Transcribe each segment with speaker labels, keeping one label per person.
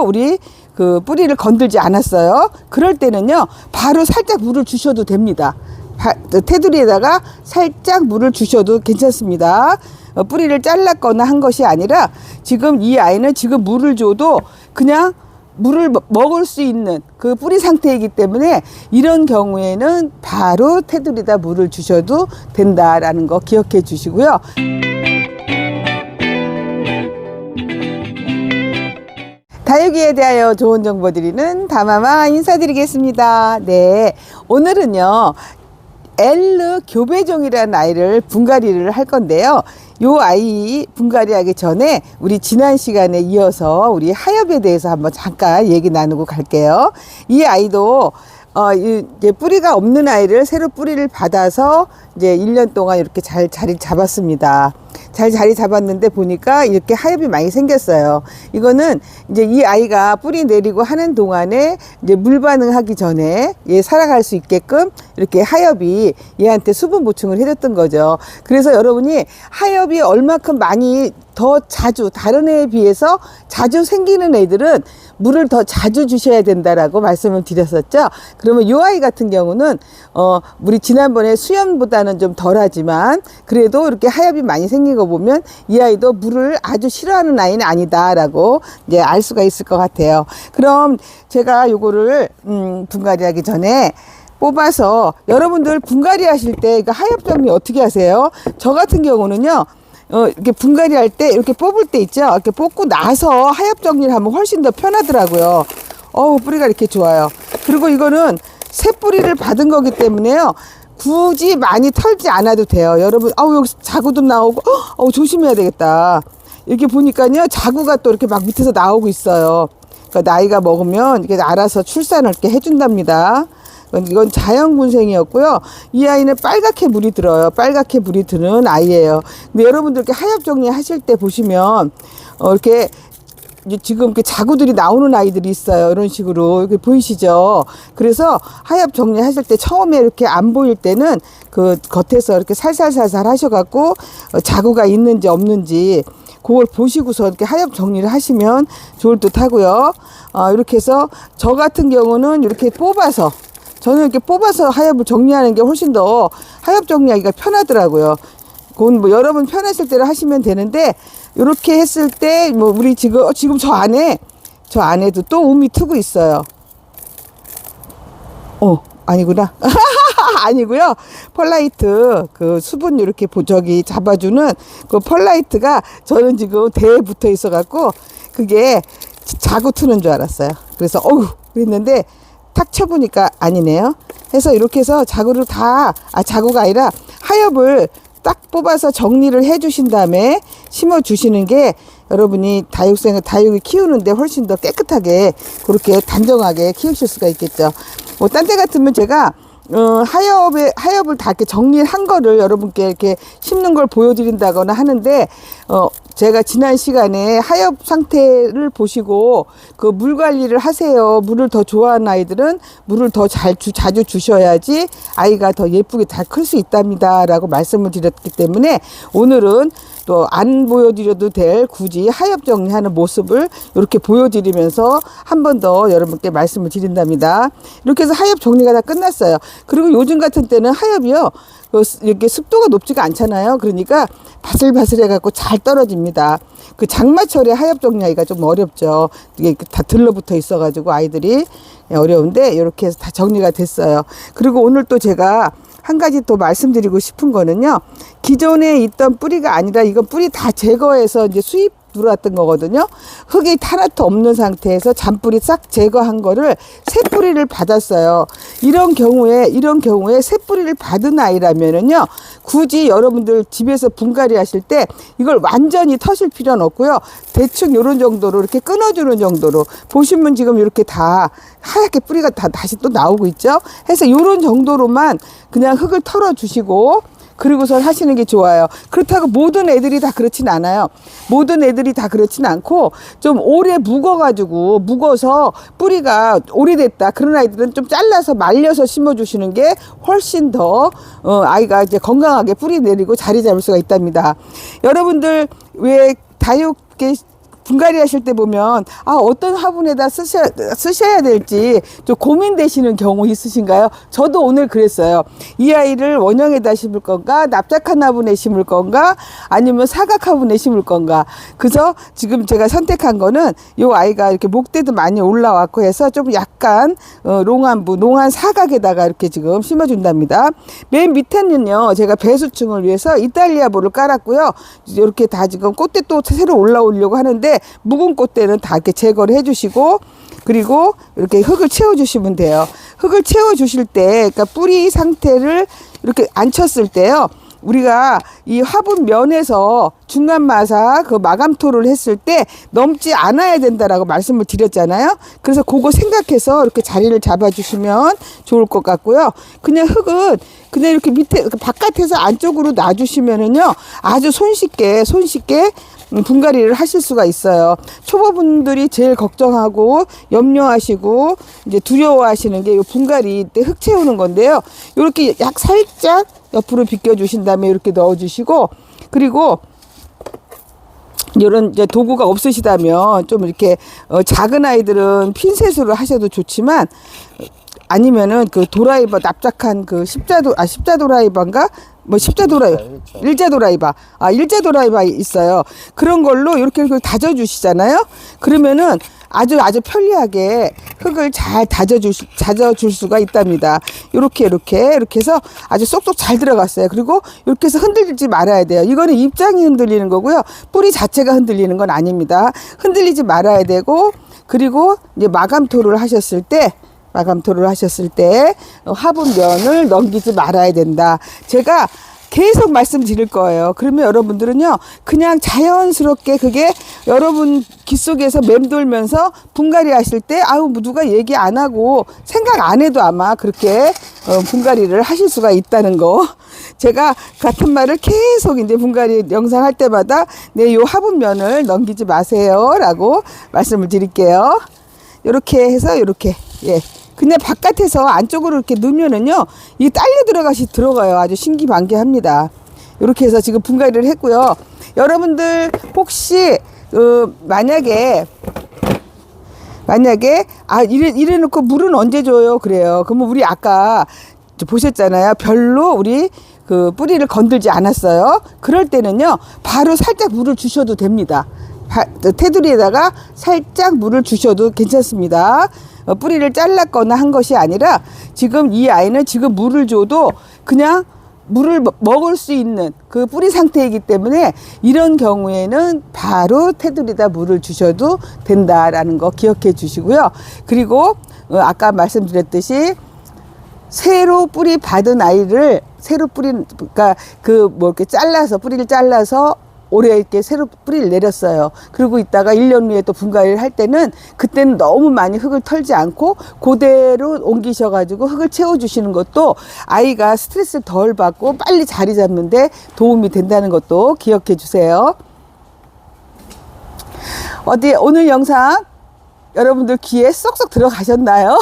Speaker 1: 우리 그 뿌리를 건들지 않았어요. 그럴 때는요, 바로 살짝 물을 주셔도 됩니다. 테두리에다가 살짝 물을 주셔도 괜찮습니다. 뿌리를 잘랐거나 한 것이 아니라 지금 이 아이는 지금 물을 줘도 그냥 물을 먹을 수 있는 그 뿌리 상태이기 때문에 이런 경우에는 바로 테두리에다 물을 주셔도 된다라는 거 기억해 주시고요. 다육이에 대하여 좋은 정보 드리는 다마마 인사드리겠습니다. 네, 오늘은요 엘르 교배종이라는 아이를 분갈이를 할 건데요. 요 아이 분갈이하기 전에 우리 지난 시간에 이어서 우리 하엽에 대해서 한번 잠깐 얘기 나누고 갈게요. 이 아이도 이제 뿌리가 없는 아이를 새로 뿌리를 받아서 이제 1년 동안 이렇게 잘 자리 잡았습니다. 잘 자리 잡았는데 보니까 이렇게 하엽이 많이 생겼어요. 이거는 이제 이 아이가 뿌리 내리고 하는 동안에 이제 물 반응하기 전에 얘 살아갈 수 있게끔 이렇게 하엽이 얘한테 수분 보충을 해줬던 거죠. 그래서 여러분이 하엽이 얼마큼 많이 더 자주 다른 애에 비해서 자주 생기는 애들은 물을 더 자주 주셔야 된다라고 말씀을 드렸었죠. 그러면 이 아이 같은 경우는 우리 지난번에 수염보다는 좀 덜하지만 그래도 이렇게 하엽이 많이 생긴 거 보면 이 아이도 물을 아주 싫어하는 아이는 아니다라고 이제 알 수가 있을 것 같아요. 그럼 제가 요거를 분갈이 하기 전에 뽑아서 여러분들 분갈이 하실 때 하엽 정리 어떻게 하세요? 저 같은 경우는요, 이렇게 분갈이 할 때 이렇게 뽑을 때 있죠. 이렇게 뽑고 나서 하엽 정리를 하면 훨씬 더 편하더라고요. 뿌리가 이렇게 좋아요. 그리고 이거는 새 뿌리를 받은 거기 때문에요, 굳이 많이 털지 않아도 돼요. 여러분, 여기 자구도 나오고, 조심해야 되겠다. 이렇게 보니까요, 자구가 또 이렇게 막 밑에서 나오고 있어요. 그러니까 나이가 먹으면 이게 알아서 출산을 이렇게 해준답니다. 이건 자연군생이었고요. 이 아이는 빨갛게 물이 들어요. 빨갛게 물이 드는 아이예요. 근데 여러분들 이렇게 하엽 정리하실 때 보시면 이렇게 지금 이렇게 자구들이 나오는 아이들이 있어요. 이런 식으로 이렇게 보이시죠? 그래서 하엽 정리하실 때 처음에 이렇게 안 보일 때는 그 겉에서 이렇게 살살살살 하셔갖고 자구가 있는지 없는지 그걸 보시고서 이렇게 하엽 정리를 하시면 좋을 듯 하고요. 이렇게 해서 저 같은 경우는 이렇게 뽑아서, 저는 이렇게 뽑아서 하엽을 정리하는 게 훨씬 더 하엽 정리하기가 편하더라고요. 그건 뭐 여러분 편하실 대로 하시면 되는데, 이렇게 했을 때 뭐 우리 지금 저 안에도 또 우미 트고 있어요. 아니구나. 아니고요. 펄라이트 그 수분 이렇게 저기 잡아주는 그 펄라이트가 저는 지금 대에 붙어 있어 갖고 그게 자구 트는 줄 알았어요. 그래서 그랬는데 탁 쳐보니까 아니네요. 해서 이렇게 해서 자구를 자구가 아니라 하엽을 딱 뽑아서 정리를 해 주신 다음에 심어 주시는 게 여러분이 다육을 키우는데 훨씬 더 깨끗하게 그렇게 단정하게 키우실 수가 있겠죠. 뭐 딴 데 같으면 제가 하엽을 다 이렇게 정리한 거를 여러분께 이렇게 심는 걸 보여드린다거나 하는데, 제가 지난 시간에 하엽 상태를 보시고 그 물 관리를 하세요. 물을 더 좋아하는 아이들은 물을 더 자주 주셔야지 아이가 더 예쁘게 잘 클 수 있답니다 라고 말씀을 드렸기 때문에 오늘은 또 안 보여드려도 될 굳이 하엽 정리하는 모습을 이렇게 보여드리면서 한 번 더 여러분께 말씀을 드린답니다. 이렇게 해서 하엽 정리가 다 끝났어요. 그리고 요즘 같은 때는 하엽이요, 이렇게 습도가 높지가 않잖아요. 그러니까 바슬바슬해 갖고 잘 떨어집니다. 그 장마철에 하엽 정리하기가 좀 어렵죠. 이게 다 들러붙어 있어 가지고 아이들이 어려운데 이렇게 해서 다 정리가 됐어요. 그리고 오늘 또 제가 한 가지 또 말씀드리고 싶은 거는요, 기존에 있던 뿌리가 아니라 이건 뿌리 다 제거해서 이제 수입 들어왔던 거거든요. 흙이 하나도 없는 상태에서 잔뿌리 싹 제거한 거를 새 뿌리를 받았어요. 이런 경우에 새 뿌리를 받은 아이라면은요, 굳이 여러분들 집에서 분갈이 하실 때 이걸 완전히 터실 필요는 없고요. 대충 요런 정도로 이렇게 끊어주는 정도로 보시면 지금 이렇게 다 하얗게 뿌리가 다 다시 또 나오고 있죠. 해서 요런 정도로만 그냥 흙을 털어 주시고 그리고선 하시는 게 좋아요. 그렇다고 모든 애들이 다 그렇진 않아요. 모든 애들이 다 그렇진 않고 좀 오래 묵어서 뿌리가 오래됐다 그런 아이들은 좀 잘라서 말려서 심어주시는 게 훨씬 더 아이가 이제 건강하게 뿌리 내리고 자리 잡을 수가 있답니다. 여러분들 왜 분갈이 하실 때 보면 어떤 화분에다 쓰셔야 될지 좀 고민되시는 경우 있으신가요? 저도 오늘 그랬어요. 이 아이를 원형에다 심을 건가, 납작한 화분에 심을 건가, 아니면 사각 화분에 심을 건가. 그래서 지금 제가 선택한 거는 이 아이가 이렇게 목대도 많이 올라왔고 해서 좀 약간 농한 사각에다가 이렇게 지금 심어준답니다. 맨 밑에는요, 제가 배수층을 위해서 이탈리아보를 깔았고요. 이렇게 다 지금 꽃대 또 새로 올라오려고 하는데 묵은 꽃대는 다 이렇게 제거를 해주시고, 그리고 이렇게 흙을 채워주시면 돼요. 흙을 채워주실 때, 그러니까 뿌리 상태를 이렇게 앉혔을 때요, 우리가 이 화분 면에서 중간 마사 그 마감토를 했을 때 넘지 않아야 된다라고 말씀을 드렸잖아요. 그래서 그거 생각해서 이렇게 자리를 잡아주시면 좋을 것 같고요. 그냥 흙은 그냥 이렇게 밑에 바깥에서 안쪽으로 놔주시면은요, 아주 손쉽게 분갈이를 하실 수가 있어요. 초보분들이 제일 걱정하고 염려하시고 이제 두려워하시는 게 이 분갈이 때 흙 채우는 건데요. 이렇게 약 살짝 옆으로 비껴 주신 다음에 이렇게 넣어 주시고, 그리고 이런 이제 도구가 없으시다면 좀 이렇게 작은 아이들은 핀셋으로 하셔도 좋지만, 아니면은 그 도라이버 납작한 그 십자 도라이버인가? 일자 도라이버 있어요. 그런 걸로 이렇게 다져 주시잖아요. 그러면은 아주 편리하게 흙을 잘 다져줄 수가 있답니다. 이렇게 해서 아주 쏙쏙 잘 들어갔어요. 그리고 이렇게 해서 흔들리지 말아야 돼요. 이거는 입장이 흔들리는 거고요. 뿌리 자체가 흔들리는 건 아닙니다. 흔들리지 말아야 되고, 그리고 이제 마감토를 하셨을 때 화분면을 넘기지 말아야 된다. 제가 계속 말씀드릴 거예요. 그러면 여러분들은요, 그냥 자연스럽게 그게 여러분 귀 속에서 맴돌면서 분갈이 하실 때, 누가 얘기 안 하고 생각 안 해도 아마 그렇게 분갈이를 하실 수가 있다는 거. 제가 같은 말을 계속 이제 분갈이 영상 할 때마다 요 화분면을 넘기지 마세요 라고 말씀을 드릴게요. 요렇게 해서 예. 그냥 바깥에서 안쪽으로 이렇게 넣으면은요, 이게 딸려 들어가요. 아주 신기반기합니다. 이렇게 해서 지금 분갈이를 했고요. 여러분들 혹시 만약에 이래 놓고 물은 언제 줘요? 그래요. 그러면 우리 아까 보셨잖아요. 별로 우리 그 뿌리를 건들지 않았어요. 그럴 때는요, 바로 살짝 물을 주셔도 됩니다. 테두리에다가 살짝 물을 주셔도 괜찮습니다. 뿌리를 잘랐거나 한 것이 아니라, 지금 이 아이는 지금 물을 줘도 그냥 물을 먹을 수 있는 그 뿌리 상태이기 때문에, 이런 경우에는 바로 테두리에다 물을 주셔도 된다라는 거 기억해 주시고요. 그리고 아까 말씀드렸듯이 새로 뿌리 받은 아이를 그러니까 이렇게 뿌리를 잘라서 올해 이렇게 새로 뿌리를 내렸어요. 그리고 있다가 1년 후에 또 분갈이를 할 때는, 그때는 너무 많이 흙을 털지 않고 그대로 옮기셔가지고 흙을 채워주시는 것도 아이가 스트레스를 덜 받고 빨리 자리 잡는데 도움이 된다는 것도 기억해 주세요. 오늘 영상 여러분들 귀에 쏙쏙 들어가셨나요?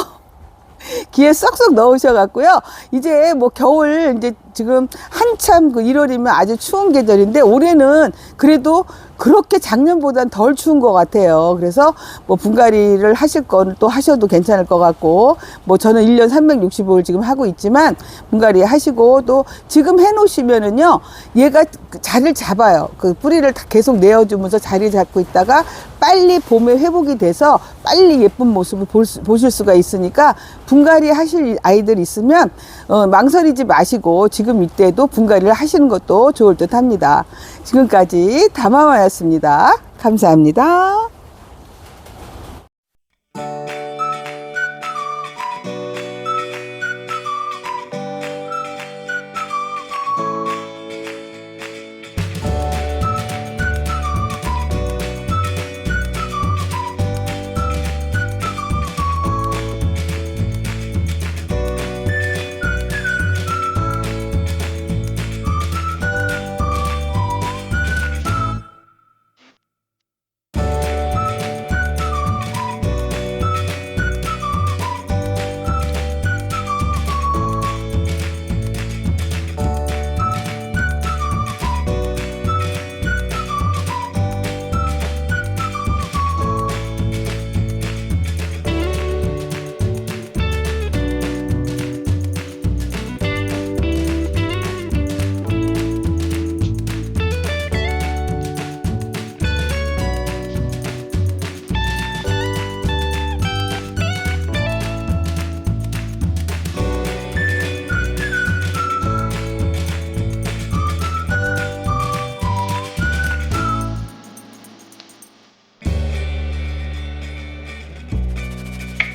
Speaker 1: 귀에 쏙쏙 넣으셔갖고요. 이제 겨울 이제 지금 한참 1월이면 아주 추운 계절인데, 올해는 그래도 그렇게 작년보단 덜 추운 것 같아요. 그래서 분갈이를 하실 건 또 하셔도 괜찮을 것 같고, 저는 1년 365일 지금 하고 있지만, 분갈이 하시고 또 지금 해 놓으시면은요, 얘가 자리를 잡아요. 그 뿌리를 다 계속 내어주면서 자리 잡고 있다가 빨리 봄에 회복이 돼서 빨리 예쁜 모습을 보실 수가 있으니까, 분갈이 하실 아이들 있으면 망설이지 마시고 지금 이때도 분갈이를 하시는 것도 좋을 듯 합니다. 지금까지 담화마였습니다. 감사합니다.